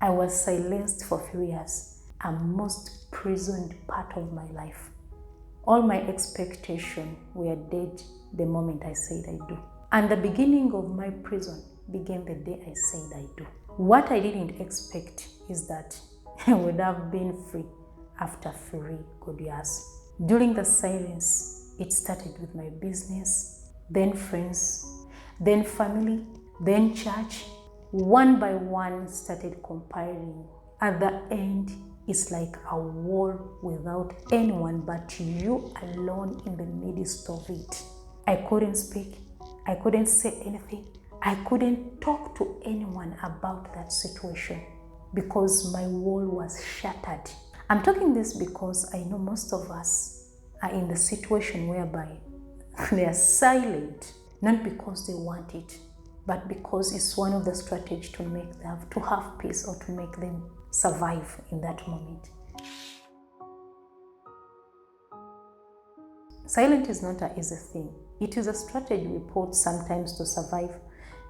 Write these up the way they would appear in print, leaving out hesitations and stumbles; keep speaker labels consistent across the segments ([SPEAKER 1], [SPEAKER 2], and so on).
[SPEAKER 1] I was silenced for a few years, a most prisoned part of my life. All my expectations were dead the moment I said I do. And the beginning of my prison began the day I said I do. What I didn't expect is that I would have been free after 3 good years. During the silence, it started with my business, then friends, then family, then church. One by one started comparing. At the end, it's like a wall without anyone but you alone in the midst of it. I couldn't speak. I couldn't say anything. I couldn't talk to anyone about that situation because my wall was shattered. I'm talking this because I know most of us are in the situation whereby they are silent, not because they want it, but because it's one of the strategies to make them to have peace or to make them survive in that moment. Silence is not an easy thing. It is a strategy we put sometimes to survive,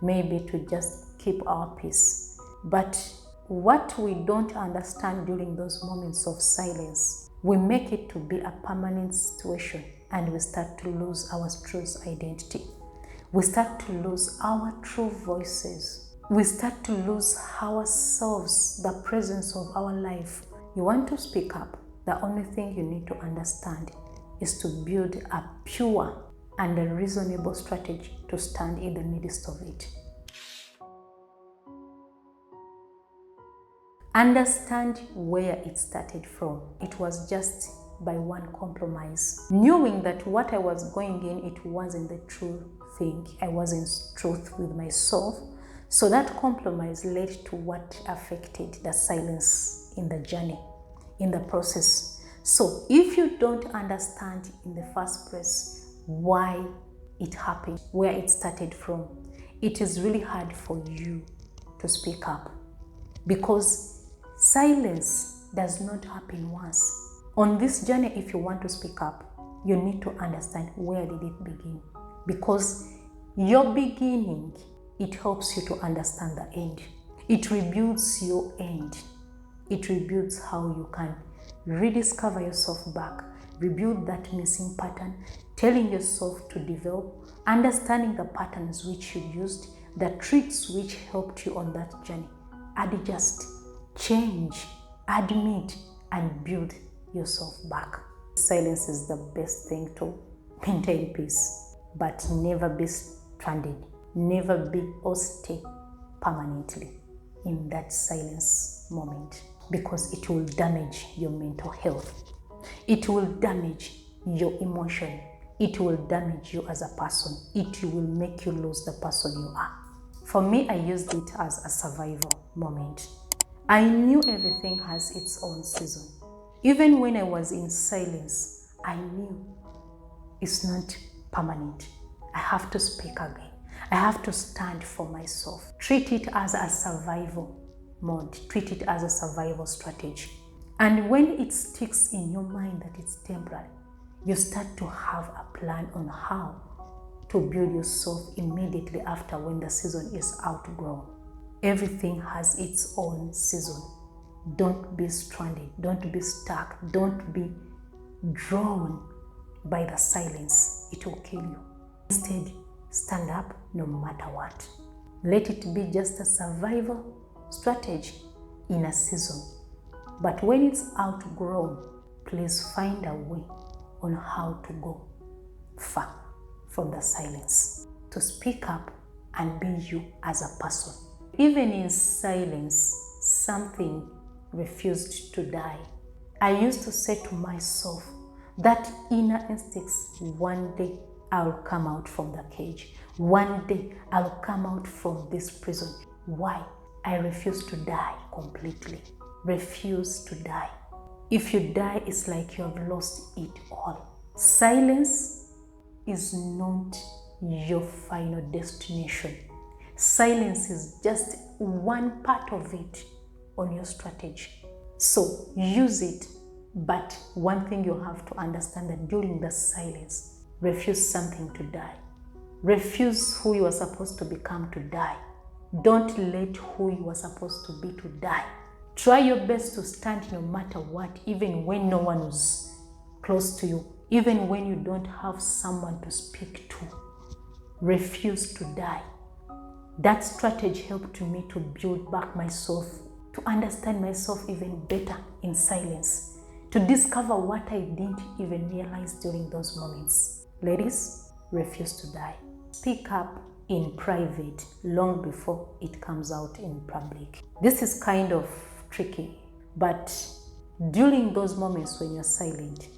[SPEAKER 1] maybe to just keep our peace. But what we don't understand during those moments of silence, we make it to be a permanent situation and we start to lose our true identity. We start to lose our true voices. We start to lose ourselves, the presence of our life. You want to speak up, the only thing you need to understand is to build a pure and a reasonable strategy to stand in the midst of it. Understand where it started from. It was just by one compromise. Knowing that what I was going in, it wasn't the true thing. I wasn't truth with myself. So that compromise led to what affected the silence in the journey, in the process. So if you don't understand in the first place why it happened, where it started from, it is really hard for you to speak up because silence does not happen once. On this journey, if you want to speak up, you need to understand where did it begin, because your beginning, it helps you to understand the end. It rebuilds your end. It rebuilds how you can rediscover yourself back, rebuild that missing pattern, telling yourself to develop, understanding the patterns which you used, the tricks which helped you on that journey. Adjust, change, admit, and build yourself back. Silence is the best thing to maintain peace, but never be stranded, never be or stay permanently in that silence moment, because it will damage your mental health. It will damage your emotion. It will damage you as a person. It will make you lose the person you are. For me, I used it as a survival moment. I knew everything has its own season. Even when I was in silence, I knew it's not permanent. I have to speak again. I have to stand for myself. Treat it as a survival mode. Treat it as a survival strategy. And when it sticks in your mind that it's temporary, you start to have a plan on how to build yourself immediately after when the season is outgrown. Everything has its own season. Don't be stranded. Don't be stuck. Don't be drawn by the silence. It will kill you. Instead, stand up no matter what. Let it be just a survival strategy in a season. But when it's outgrown, please find a way on how to go far from the silence, to speak up and be you as a person. Even in silence, something refused to die. I used to say to myself, that inner instincts, one day I'll come out from the cage. One day I'll come out from this prison. Why? I refuse to die completely. Refuse to die. If you die, it's like you have lost it all. Silence is not your final destination. Silence is just one part of it on your strategy. So use it. But one thing you have to understand, that during the silence, refuse something to die. Refuse who you are supposed to become to die. Don't let who you are supposed to be to die. Try your best to stand no matter what, even when no one is close to you, even when you don't have someone to speak to. Refuse to die. That strategy helped me to build back myself, to understand myself even better in silence, to discover what I didn't even realize during those moments. Ladies, refuse to die. Speak up in private long before it comes out in public. This is kind of tricky, but during those moments when you're silent,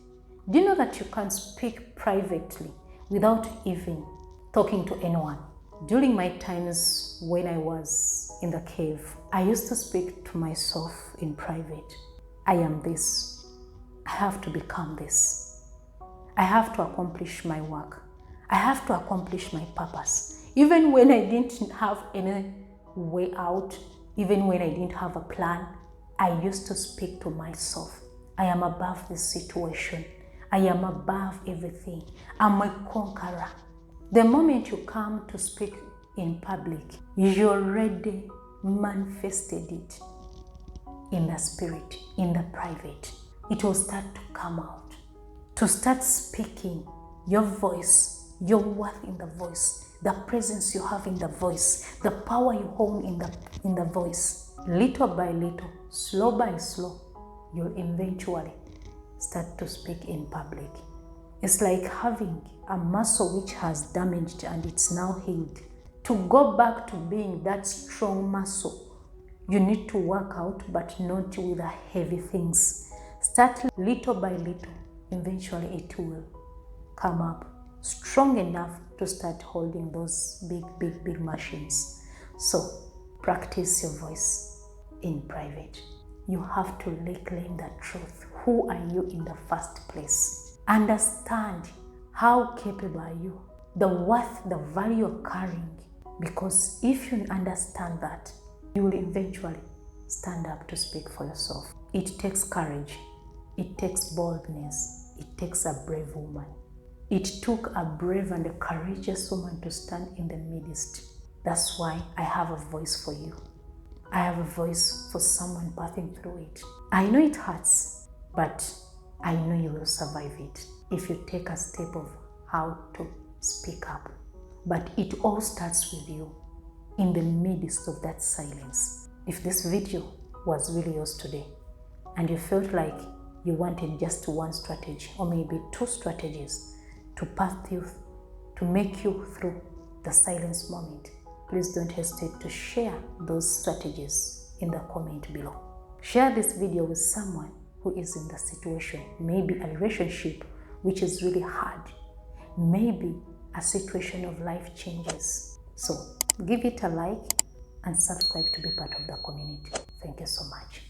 [SPEAKER 1] do you know that you can speak privately without even talking to anyone? During my times when I was in the cave, I used to speak to myself in private. I am this. I have to become this. I have to accomplish my work. I have to accomplish my purpose. Even when I didn't have any way out, even when I didn't have a plan, I used to speak to myself. I am above this situation. I am above everything. I'm a conqueror. The moment you come to speak in public, you already manifested it in the spirit, in the private. It will start to come out. To start speaking your voice, your worth in the voice, the presence you have in the voice, the power you hold in the voice. Little by little, slow by slow, you'll eventually start to speak in public. It's like having a muscle which has damaged and it's now healed. To go back to being that strong muscle, you need to work out, but not with the heavy things. Start little by little. Eventually it will come up strong enough to start holding those big machines. So practice your voice in private. You have to reclaim the truth. Who are you in the first place? Understand how capable are you, the worth, the value you're carrying. Because if you understand that, you will eventually stand up to speak for yourself. It takes courage. It takes boldness. It takes a brave woman. It took a brave and a courageous woman to stand in the midst. That's why I have a voice for you. I have a voice for someone passing through it. I know it hurts, but I know you will survive it if you take a step of how to speak up. But it all starts with you in the midst of that silence. If this video was really yours today and you felt like you wanted just one strategy or maybe two strategies to pass you, to make you through the silence moment, please don't hesitate to share those strategies in the comment below. Share this video with someone who is in the situation, maybe a relationship which is really hard, maybe a situation of life changes. So give it a like and subscribe to be part of the community. Thank you so much.